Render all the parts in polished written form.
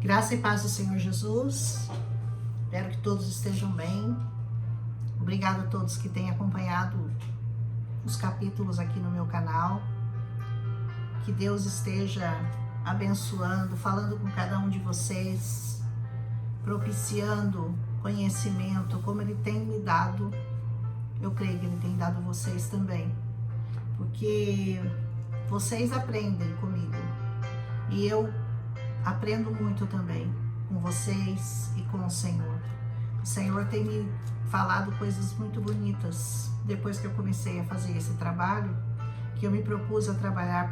Graça e paz do Senhor Jesus. Espero que todos estejam bem. Obrigado a todos que têm acompanhado os capítulos aqui no meu canal. Que Deus esteja abençoando, falando com cada um de vocês, propiciando conhecimento, como Ele tem me dado. Eu creio que Ele tem dado a vocês também, porque vocês aprendem comigo e eu aprendo muito também com vocês e com o Senhor. O Senhor tem me falado coisas muito bonitas depois que eu comecei a fazer esse trabalho, que eu me propus a trabalhar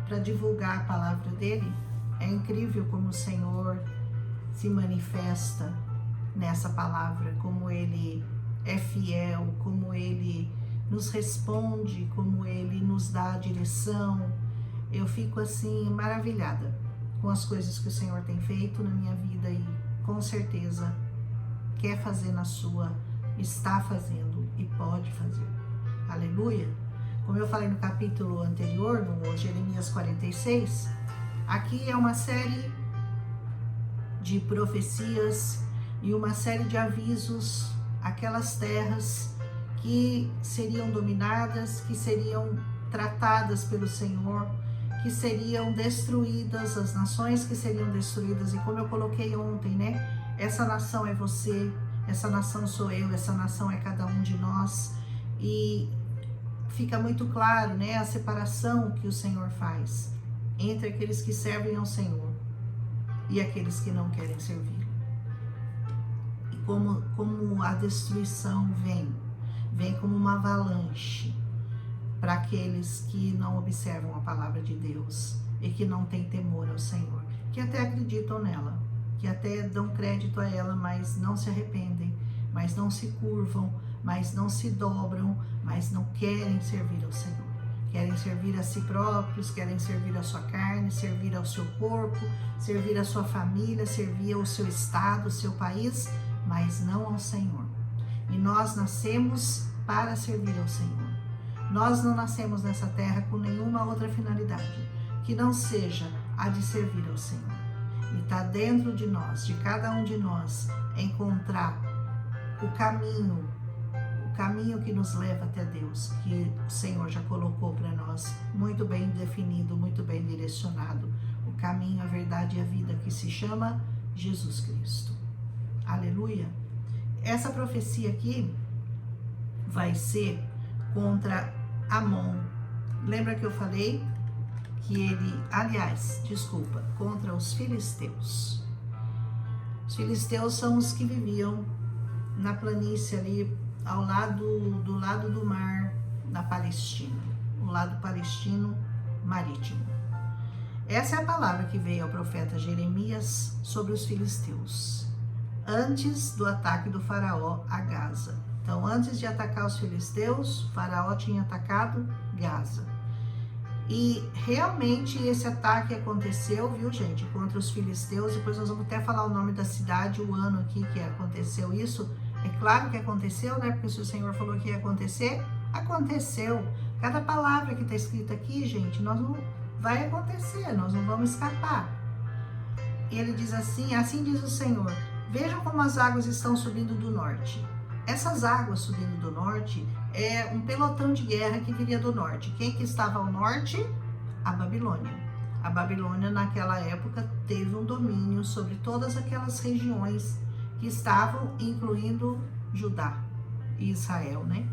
para divulgar a palavra dele. É incrível como o Senhor se manifesta nessa palavra, como Ele é fiel, como Ele nos responde, como Ele nos dá a direção. Eu fico assim maravilhada com as coisas que o Senhor tem feito na minha vida e com certeza quer fazer na sua, está fazendo e pode fazer. Aleluia! Como eu falei no capítulo anterior, no Jeremias 46, aqui é uma série de profecias e uma série de avisos àquelas terras que seriam dominadas, que seriam tratadas pelo Senhor, que seriam destruídas, as nações que seriam destruídas. E como eu coloquei ontem, né? Essa nação é você, essa nação sou eu, essa nação é cada um de nós. E fica muito claro, né? A separação que o Senhor faz entre aqueles que servem ao Senhor e aqueles que não querem servir. E como a destruição vem como uma avalanche para aqueles que não observam a palavra de Deus e que não têm temor ao Senhor, que até acreditam nela, que até dão crédito a ela, mas não se arrependem, mas não se curvam, mas não se dobram, mas não querem servir ao Senhor. Querem servir a si próprios, querem servir a sua carne, servir ao seu corpo, servir a sua família, servir ao seu estado, ao seu país, mas não ao Senhor. E nós nascemos para servir ao Senhor. Nós não nascemos nessa terra com nenhuma outra finalidade que não seja a de servir ao Senhor. E está dentro de nós, de cada um de nós, encontrar o caminho que nos leva até Deus, que o Senhor já colocou para nós, muito bem definido, muito bem direcionado. O caminho, a verdade e a vida, que se chama Jesus Cristo. Aleluia! Essa profecia aqui vai ser contra Amon. Lembra que eu falei que ele, contra os filisteus. Os filisteus são os que viviam na planície ali, do lado do mar, na Palestina, o lado palestino marítimo. Essa é a palavra que veio ao profeta Jeremias sobre os filisteus, antes do ataque do faraó a Gaza. Então, antes de atacar os filisteus, o faraó tinha atacado Gaza. E realmente esse ataque aconteceu, viu, gente, contra os filisteus. Depois nós vamos até falar o nome da cidade, o ano aqui que aconteceu isso. É claro que aconteceu, né? Porque se o Senhor falou que ia acontecer, aconteceu. Cada palavra que está escrita aqui, gente, vai acontecer, nós não vamos escapar. E ele diz assim diz o Senhor: vejam como as águas estão subindo do norte. Essas águas subindo do norte é um pelotão de guerra que viria do norte. Quem que estava ao norte? A Babilônia. A Babilônia, naquela época, teve um domínio sobre todas aquelas regiões que estavam, incluindo Judá e Israel, né?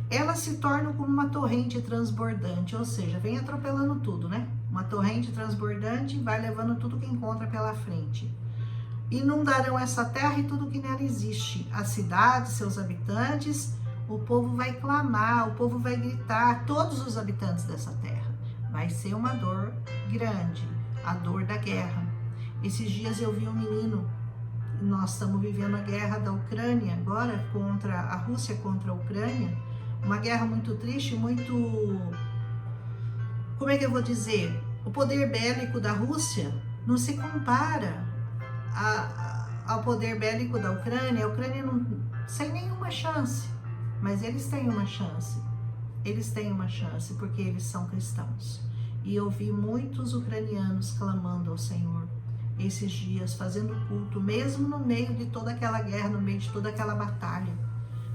Elas se tornam como uma torrente transbordante, ou seja, vem atropelando tudo, né? Uma torrente transbordante vai levando tudo que encontra pela frente. Inundarão essa terra e tudo que nela existe, a cidade, seus habitantes. O povo vai clamar, o povo vai gritar, todos os habitantes dessa terra. Vai ser uma dor grande, a dor da guerra. Esses dias eu vi um menino. Nós estamos vivendo a guerra da Ucrânia agora, contra a Rússia contra a Ucrânia, uma guerra muito triste, muito, como é que eu vou dizer, o poder bélico da Rússia não se compara ao poder bélico da Ucrânia. A Ucrânia não, sem nenhuma chance, mas eles têm uma chance, porque eles são cristãos. E eu vi muitos ucranianos clamando ao Senhor, esses dias fazendo culto, mesmo no meio de toda aquela guerra, no meio de toda aquela batalha.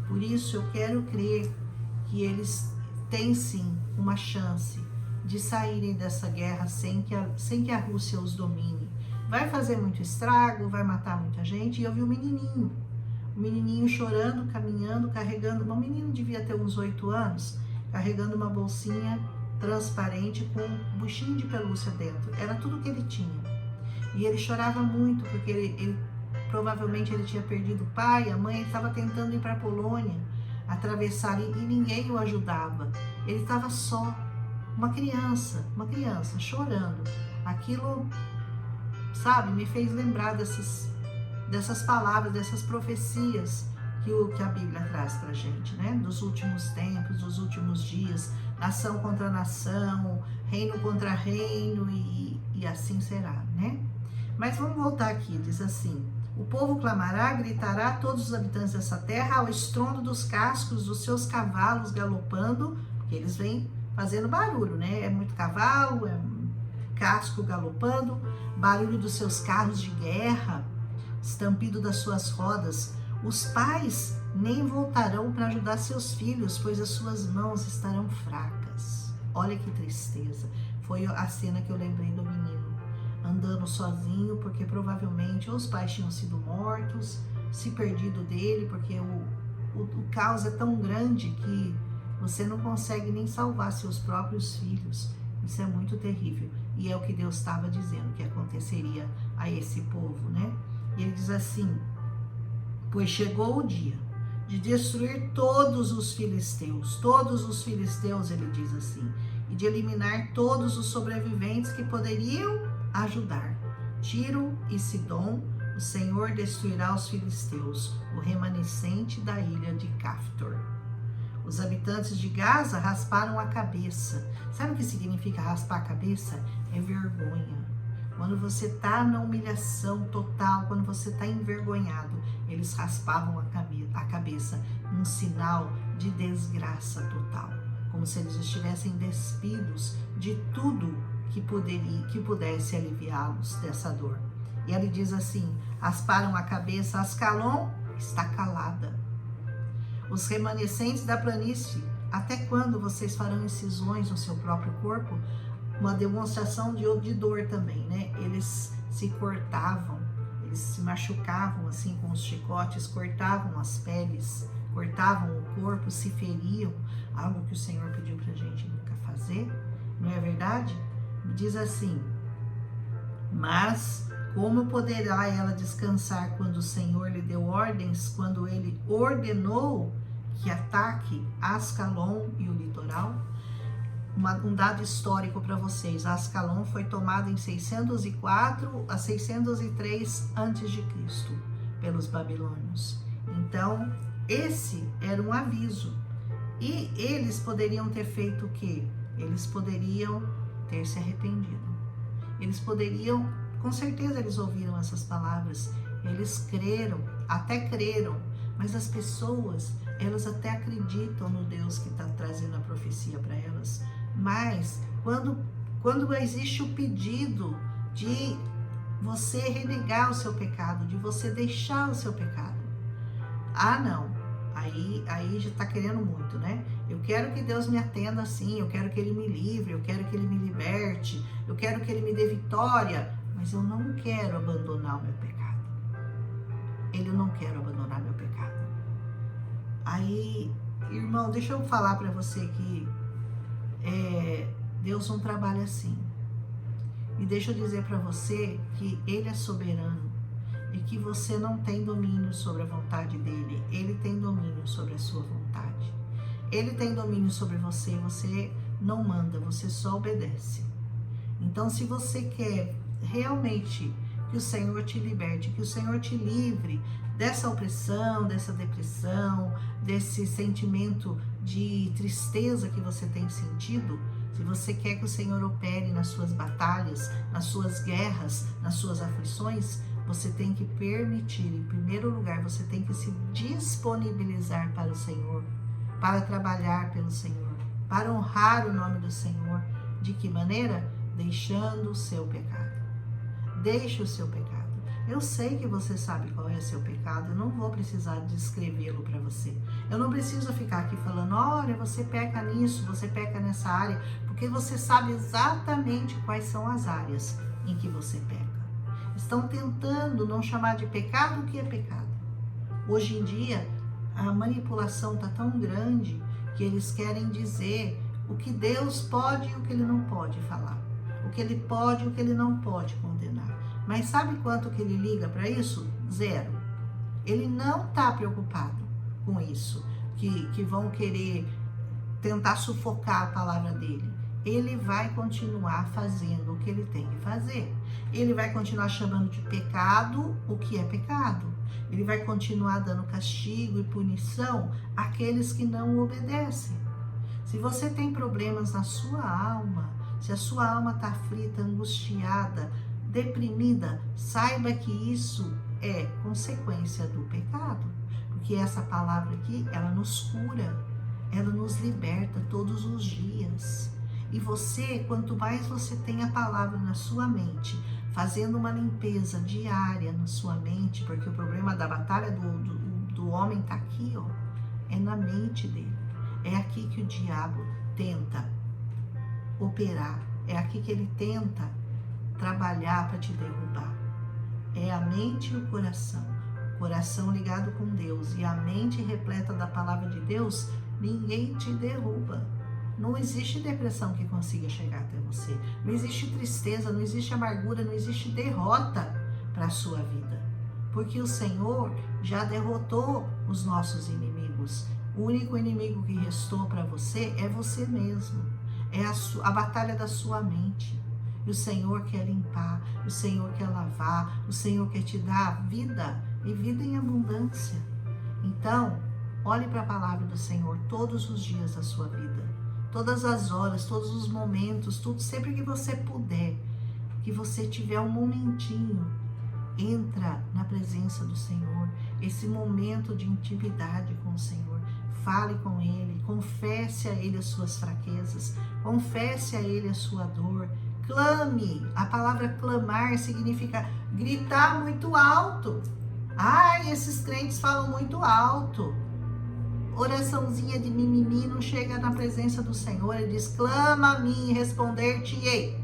Por isso eu quero crer que eles têm sim uma chance de saírem dessa guerra sem que a Rússia os domine. Vai fazer muito estrago, vai matar muita gente. E eu vi um menininho chorando, caminhando, carregando, um menino devia ter uns 8 anos, carregando uma bolsinha transparente com um buchinho de pelúcia dentro. Era tudo que ele tinha. E ele chorava muito, porque ele provavelmente ele tinha perdido o pai, a mãe, ele estava tentando ir para a Polônia, atravessar, e ninguém o ajudava. Ele estava só, uma criança chorando. Aquilo, sabe, me fez lembrar dessas palavras, dessas profecias que a Bíblia traz para a gente, né? Dos últimos tempos, dos últimos dias, nação contra nação, reino contra reino, e assim será, né? Mas vamos voltar aqui, diz assim: o povo clamará, gritará, todos os habitantes dessa terra, ao estrondo dos cascos dos seus cavalos galopando, porque eles vêm fazendo barulho, né? É muito cavalo, é casco galopando, barulho dos seus carros de guerra, estampido das suas rodas. Os pais nem voltarão para ajudar seus filhos, pois as suas mãos estarão fracas. Olha que tristeza. Foi a cena que eu lembrei do menino andando sozinho, porque provavelmente os pais tinham sido mortos, se perdido dele, porque o caos é tão grande que você não consegue nem salvar seus próprios filhos. Isso é muito terrível. E é o que Deus estava dizendo que aconteceria a esse povo, né? E ele diz assim: pois chegou o dia de destruir todos os filisteus, ele diz assim, e de eliminar todos os sobreviventes que poderiam ajudar. Tiro e Sidom, o Senhor destruirá os filisteus, o remanescente da ilha de Caftor. Os habitantes de Gaza rasparam a cabeça. Sabe o que significa raspar a cabeça? É vergonha. Quando você está na humilhação total, quando você está envergonhado, eles raspavam a cabeça, um sinal de desgraça total, como se eles estivessem despidos de tudo que pudesse aliviá-los dessa dor. E ele diz assim: rasparam a cabeça, Ascalon está calada. Os remanescentes da planície, até quando vocês farão incisões no seu próprio corpo? Uma demonstração de dor também, né? Eles se cortavam, eles se machucavam assim com os chicotes, cortavam as peles, cortavam o corpo, se feriam, algo que o Senhor pediu pra gente nunca fazer, não é verdade? Diz assim: mas como poderá ela descansar quando o Senhor lhe deu ordens, quando ele ordenou que ataque Ascalon e o litoral? Um dado histórico para vocês: Ascalon foi tomada em 604 a 603 a.C. pelos babilônios. Então, esse era um aviso. E eles poderiam ter feito o quê? Eles poderiam ter se arrependido. Eles poderiam, com certeza eles ouviram essas palavras, eles até creram, mas as pessoas, elas até acreditam no Deus que está trazendo a profecia para elas. Mas quando existe o pedido de você renegar o seu pecado, de você deixar o seu pecado, não, aí já está querendo muito, né? Eu quero que Deus me atenda assim, eu quero que Ele me livre, eu quero que Ele me liberte, eu quero que Ele me dê vitória, mas eu não quero abandonar o meu pecado. Eu não quero abandonar meu pecado. Aí, irmão, deixa eu falar para você que Deus não trabalha assim. E deixa eu dizer para você que Ele é soberano e que você não tem domínio sobre a vontade dEle. Ele tem domínio sobre a sua vontade. Ele tem domínio sobre você, você não manda, você só obedece. Então, se você quer realmente que o Senhor te liberte, que o Senhor te livre dessa opressão, dessa depressão, desse sentimento de tristeza que você tem sentido, se você quer que o Senhor opere nas suas batalhas, nas suas guerras, nas suas aflições, você tem que permitir, em primeiro lugar, você tem que se disponibilizar para o Senhor, para trabalhar pelo Senhor, para honrar o nome do Senhor. De que maneira? Deixando o seu pecado. Deixe o seu pecado. Eu sei que você sabe qual é o seu pecado, eu não vou precisar descrevê-lo para você. Eu não preciso ficar aqui falando, olha, você peca nisso, você peca nessa área, porque você sabe exatamente quais são as áreas em que você peca. Estão tentando não chamar de pecado o que é pecado. Hoje em dia, a manipulação está tão grande que eles querem dizer o que Deus pode e o que Ele não pode falar. O que Ele pode e o que Ele não pode condenar. Mas sabe quanto que Ele liga para isso? 0. Ele não está preocupado com isso, que vão querer tentar sufocar a palavra dele. Ele vai continuar fazendo o que ele tem que fazer. Ele vai continuar chamando de pecado o que é pecado. Ele vai continuar dando castigo e punição àqueles que não obedecem. Se você tem problemas na sua alma, se a sua alma está aflita, angustiada, deprimida, saiba que isso é consequência do pecado. Porque essa palavra aqui, ela nos cura, ela nos liberta todos os dias. E você, quanto mais você tem a palavra na sua mente, fazendo uma limpeza diária na sua mente, porque o problema da batalha do homem está aqui, ó, é na mente dele. É aqui que o diabo tenta operar, é aqui que ele tenta trabalhar para te derrubar. É a mente e o coração. O coração ligado com Deus e a mente repleta da palavra de Deus, ninguém te derruba. Não existe depressão que consiga chegar até você. Não existe tristeza, não existe amargura, não existe derrota para a sua vida. Porque o Senhor já derrotou os nossos inimigos. O único inimigo que restou para você é você mesmo. É a batalha da sua mente. E o Senhor quer limpar, o Senhor quer lavar, o Senhor quer te dar vida e vida em abundância. Então, olhe para a palavra do Senhor todos os dias da sua vida. Todas as horas, todos os momentos, tudo, sempre que você puder, que você tiver um momentinho, entra na presença do Senhor, esse momento de intimidade com o Senhor, fale com Ele, confesse a Ele as suas fraquezas, confesse a Ele a sua dor, clame. A palavra clamar significa gritar muito alto. Ai, esses crentes falam muito alto. Oraçãozinha de mimimi não chega na presença do Senhor. Ele diz, clama a mim e responder-te-ei.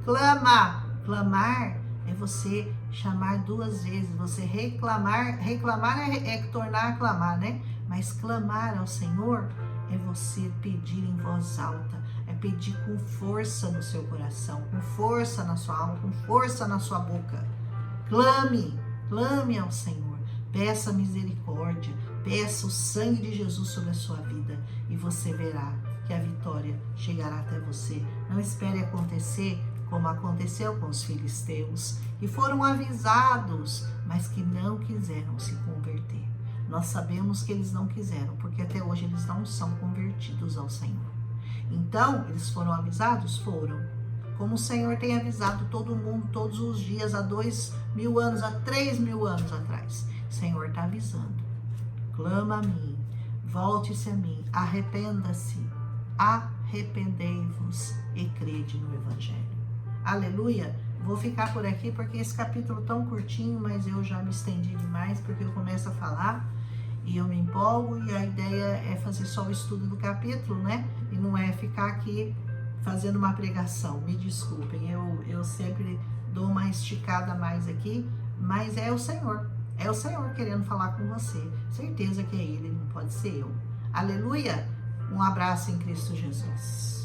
Clama. Clamar é você chamar 2 vezes. Você reclamar é tornar a clamar, né? Mas clamar ao Senhor é você pedir em voz alta. É pedir com força no seu coração, com força na sua alma, com força na sua boca. Clame ao Senhor. Peça misericórdia, peça o sangue de Jesus sobre a sua vida e você verá que a vitória chegará até você. Não espere acontecer como aconteceu com os filisteus, que foram avisados, mas que não quiseram se converter. Nós sabemos que eles não quiseram, porque até hoje eles não são convertidos ao Senhor. Então, eles foram avisados? Foram. Como o Senhor tem avisado todo mundo todos os dias, há 2.000 anos, há 3.000 anos atrás. O Senhor está avisando. Clama a mim, volte-se a mim, arrependa-se, arrependei-vos e crede no Evangelho. Aleluia! Vou ficar por aqui porque esse capítulo é tão curtinho, mas eu já me estendi demais porque eu começo a falar e eu me empolgo e a ideia é fazer só o estudo do capítulo, né? E não é ficar aqui fazendo uma pregação. Me desculpem, eu sempre dou uma esticada a mais aqui, mas é o Senhor. É o Senhor querendo falar com você. Certeza que é Ele, não pode ser eu. Aleluia! Um abraço em Cristo Jesus.